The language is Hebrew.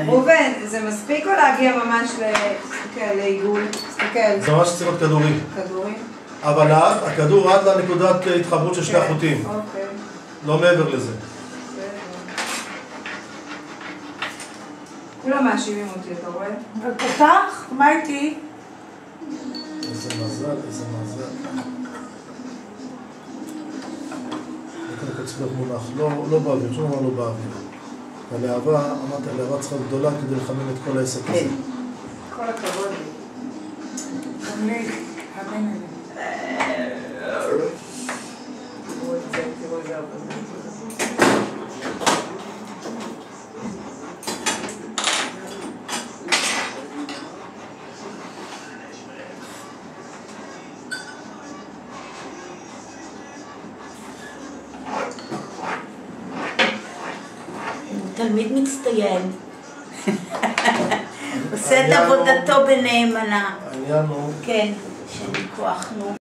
ראובן, זה מספיק או להגיע ממש לעיגול? תסתכל. זה ממש צריך להיות כדורי. כדורי? אבל הכדור עד לנקודת התחברות של שני החוטים. אוקיי. לא מעבר לזה. כולם מאשימים אותי, אתה רואה? ופתח? מה איתי? איזה מזל, איזה מזל. אני כאן צריך להיות מונח, לא באוויר, שום דבר לא באוויר. הלהבה, אמרת, הלהבה צריכה גדולה כדי לחמם את כל העסק הזה. כל הכבוד לי. גם לי, האמן לי. תראו את זה הרבה. תלמיד מצטיין. עושה את עבודתו בנאמנה. העניין הוא... כן, שני כוח, נו.